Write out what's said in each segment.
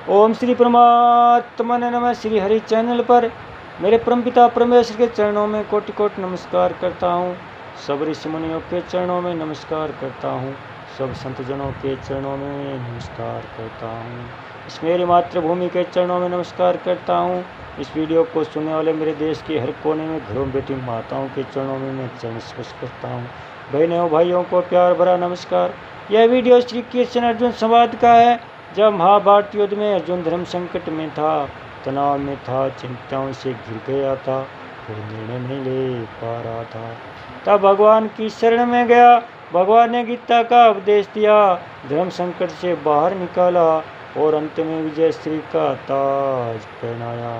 ओम श्री परमात्मा ने नमः। श्री हरि चैनल पर मेरे परमपिता परमेश्वर के चरणों में कोटि कोटि नमस्कार करता हूँ। सब ऋषि मुनियों के चरणों में नमस्कार करता हूँ। सब संत जनों के चरणों में नमस्कार करता हूँ। इस मेरी मातृभूमि के चरणों में नमस्कार करता हूँ। इस वीडियो को सुनने वाले मेरे देश के हर कोने में घरों में बैठी माताओं के चरणों में मैं चरण स्पर्श करता हूँ। बहनों भाइयों को प्यार भरा नमस्कार। यह वीडियो श्री कृष्ण अर्जुन संवाद का है। जब महाभारत युद्ध में अर्जुन धर्म संकट में था, तनाव में था, चिंताओं से घिर गया था, वो निर्णय नहीं ले पा रहा था, तब भगवान की शरण में गया। भगवान ने गीता का उपदेश दिया, धर्म संकट से बाहर निकाला और अंत में विजय श्री का ताज पहनाया।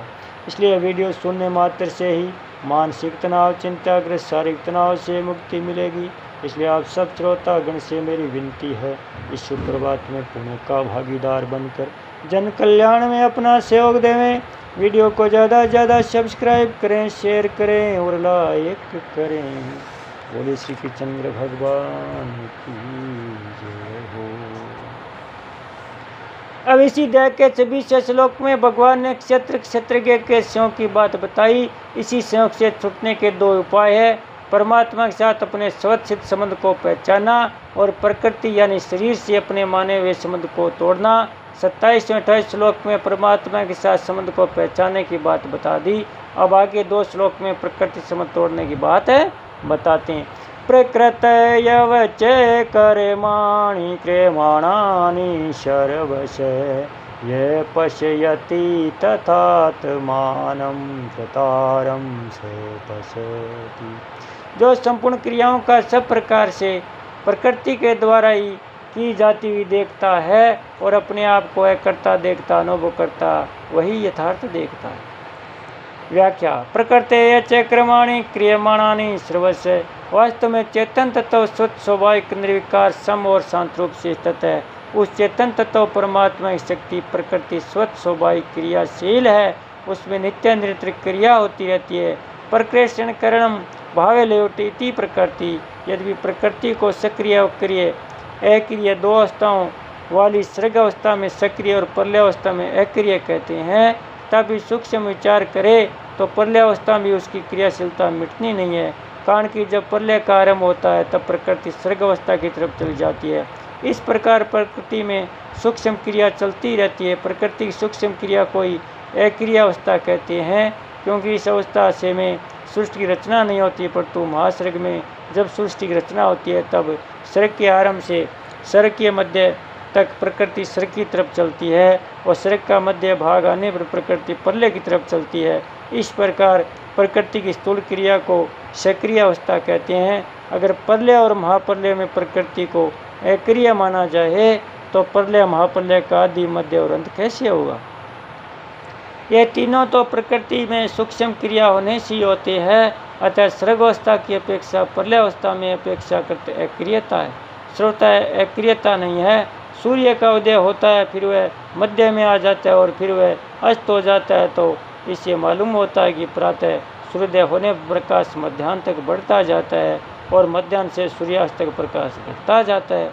इसलिए वीडियो सुनने मात्र से ही मानसिक तनाव, चिंताग्रस्त शारीरिक तनाव से मुक्ति मिलेगी। इसलिए आप सब श्रोता गण से मेरी विनती है, इस सुप्रभात में पुण्य का भागीदार बनकर जन कल्याण में अपना सहयोग देवें। वीडियो को ज़्यादा से ज़्यादा सब्सक्राइब करें, शेयर करें और लाइक करें। बोले श्री कृष्ण भगवान की जय हो। अब इसी अध्याय के 26 श्लोक में भगवान ने क्षत्रिय के संयोग की बात बताई। इसी संयोग से छूटने के दो उपाय है। परमात्मा के साथ अपने स्वच्छित संबंध को पहचाना और प्रकृति यानी शरीर से अपने माने हुए संबंध को तोड़ना। 27 और 28 श्लोक में परमात्मा के साथ संबंध को पहचानने की बात बता दी। अब आगे 2 श्लोक में प्रकृति संबंध तोड़ने की बात बताते हैं। प्रकृतयवचे कर्माणि क्रियमाणानि सर्वश ये पश्यति तथात्मानं चतारं से पश्यति। जो संपूर्ण क्रियाओं का सब प्रकार से प्रकृति के द्वारा ही की जाती हुई देखता है और अपने आप को एक करता देखता, अनुभव करता, वही यथार्थ देखता है। व्याख्या। प्रकृते कर्माणि क्रियमाणानि सर्वस्य। वास्तव में चेतन तत्व स्वच्छ स्वाभाविक निर्विकार सम और शांत रूप से स्थित है। उस चेतन तत्व परमात्मा की शक्ति प्रकृति स्वच्छ स्वाभाविक क्रियाशील है। उसमें नित्य निरंतर क्रिया होती रहती है। प्रकृषण करणम भावे लेवटी प्रकृति। यदि प्रकृति को सक्रिय अक्रिय अक्रिय 2 अवस्थाओं वाली सर्ग अवस्था में सक्रिय और प्रलय अवस्था में अक्रिय कहते हैं, तब सूक्ष्म विचार करे तो प्रलय अवस्था में उसकी क्रियाशीलता मिटनी नहीं है। कारण कि जब प्रलय का आरंभ होता है तब प्रकृति सर्ग अवस्था की तरफ चली जाती है। इस प्रकार प्रकृति में सूक्ष्म क्रिया चलती रहती है। प्रकृति की सूक्ष्म क्रिया को ही अक्रिय अवस्था कहते हैं, क्योंकि इस अवस्था से में सृष्टि की रचना नहीं होती, परंतु महासर्ग में जब सृष्टि की रचना होती है तब सर्ग के आरंभ से सर्ग के मध्य तक प्रकृति सर्ग की तरफ चलती है और सर्ग का मध्य भाग आने पर प्रकृति प्रलय की तरफ चलती है। इस प्रकार प्रकृति की स्थूल क्रिया को सक्रिय अवस्था कहते हैं। अगर प्रलय और महाप्रलय में प्रकृति को अक्रिय माना जाए तो प्रलय महाप्रलय का आदि मध्य और अंत कैसे होगा? ये तीनों तो प्रकृति में सूक्ष्म क्रिया होने से ही होते हैं। अतः सर्गावस्था की अपेक्षा प्रलय अवस्था में अपेक्षा करते अक्रियता है। श्रोता अक्रियता नहीं है। सूर्य का उदय होता है, फिर वह मध्य में आ जाता है और फिर वह अस्त हो जाता है, तो इससे मालूम होता है कि प्रातः सूर्योदय होने पर प्रकाश मध्याह्न तक बढ़ता जाता है और मध्याह्न से सूर्यास्त तक प्रकाश घटता जाता है।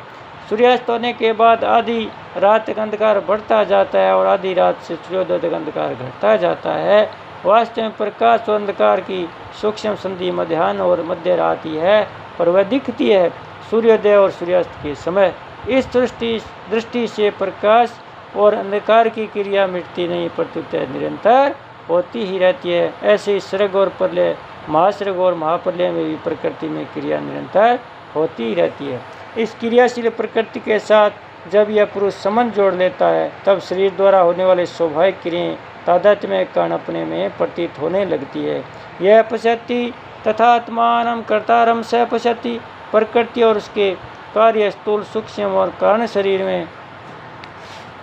सूर्यास्त होने के बाद आधी रात तक अंधकार बढ़ता जाता है और आधी रात से सूर्योदय तक अंधकार घटता जाता है। वास्तव में प्रकाश और अंधकार की सूक्ष्म संधि मध्याह्न और मध्य रात ही है, पर वह दिखती है सूर्योदय और सूर्यास्त के समय। इस दृष्टि से प्रकाश और अंधकार की क्रिया मिटती नहीं, प्रत्युत निरंतर होती ही रहती है। ऐसे ही सर्ग और प्रलय, महासर्ग और महाप्रलय में भी प्रकृति में क्रिया निरंतर होती ही रहती है। इस क्रियाशील प्रकृति के साथ जब यह पुरुष संबंध जोड़ लेता है तब शरीर द्वारा होने वाले स्वाभाविक क्रियाएं तादात्म्य में कारण अपने में प्रतीत होने लगती है। यह पश्यति तथा आत्मानं कर्तारं स पश्यति। प्रकृति और उसके कार्य स्थूल सूक्ष्म और कारण शरीर में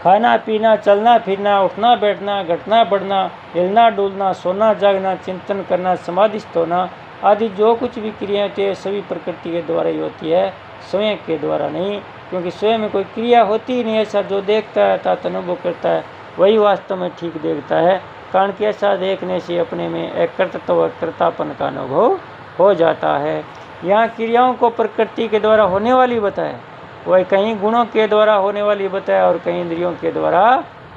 खाना पीना, चलना फिरना, उठना बैठना, घटना बढ़ना, हिलना डुलना, सोना जागना, चिंतन करना, समाधिस्थ होना आदि जो कुछ भी क्रियाएं होती है सभी प्रकृति के द्वारा ही होती है, स्वयं के द्वारा नहीं। क्योंकि स्वयं में कोई क्रिया होती ही नहीं। ऐसा जो देखता है अर्थात अनुभव करता है वही वास्तव में ठीक देखता है। कारण कि ऐसा देखने से अपने में एक कर्तृत्व व कर्तापन का अनुभव हो जाता है। यहाँ क्रियाओं को प्रकृति के द्वारा होने वाली बताया, वही कहीं गुणों के द्वारा होने वाली बताया और कहीं इंद्रियों के द्वारा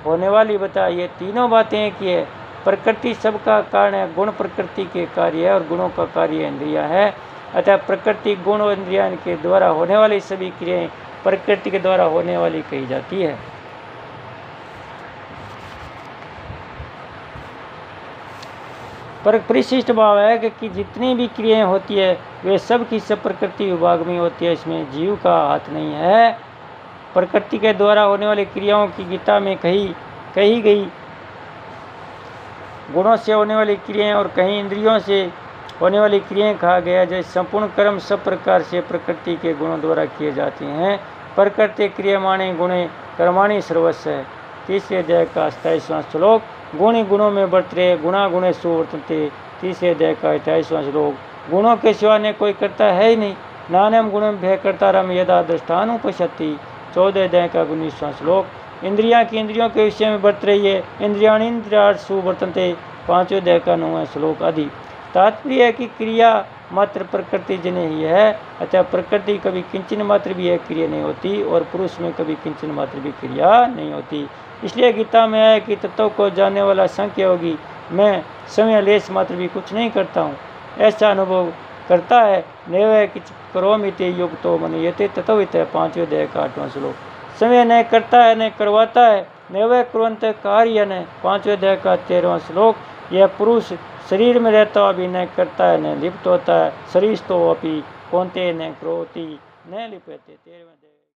होने वाली बता। ये तीनों बातें एक ही है। प्रकृति सबका कारण है, गुण प्रकृति के कार्य है और गुणों का कार्य इंद्रिया है। अतः प्रकृति गुण और इंद्रिया के द्वारा होने वाली सभी क्रियाएं प्रकृति के द्वारा होने वाली कही जाती है। पर परिशिष्ट भाव है कि जितनी भी क्रियाएं होती है वे सब की सब प्रकृति विभाग में होती है, इसमें जीव का हाथ नहीं है। प्रकृति के द्वारा होने वाली क्रियाओं की गीता में कही गई गुणों से होने वाली क्रियाएं और कहीं इंद्रियों से होने वाली क्रियाएं कहा गया। जैसे संपूर्ण कर्म सब प्रकार से प्रकृति के गुणों द्वारा किए जाते हैं। प्रकृति क्रियमाणे गुणे कर्माणि सर्वस्व है। तीसरे अध्याय का 27वां श्लोक। गुणी गुणों में वर्त रहे, गुणा गुणे सुवर्तन्ते। तीसरे अध्याय का 28वां श्लोक। गुणों के सिवा ने कोई करता है ही नहीं। नान्यम गुणम भय करता रम यदा दृष्टानुपश्यति। 14 अध्याय का 19वां श्लोक। इंद्रिया की इंद्रियों के विषय में वर्त रही है, इंद्रियाणीन्द्रियार्थसु वर्तन्ते। 5वें अध्याय का 9वां श्लोक आदि। तात्पर्य है कि क्रिया मात्र प्रकृति जन्य ही है। अतः प्रकृति कभी किंचन मात्र भी है क्रिया नहीं होती और पुरुष में कभी किंचन मात्र भी क्रिया नहीं होती। इसलिए गीता में है कि तत्व को जानने वाला संख्य होगी, मैं समय लेश मात्र भी कुछ नहीं करता हूँ, ऐसा अनुभव करता है। नैव किच करोमिति युक्तो मन्यते तत्वित है। 5वें अध्याय का 8वां श्लोक। समय न करता है न करवाता है, नैव कुर्वन्त कार्य न। 5वें अध्याय का 13वां श्लोक। यह पुरुष शरीर में रहता हुआ भी न करता है न लिप्त होता है। शरीर तो अपि कौन्तेय न करोति न लिप्यते। 13वें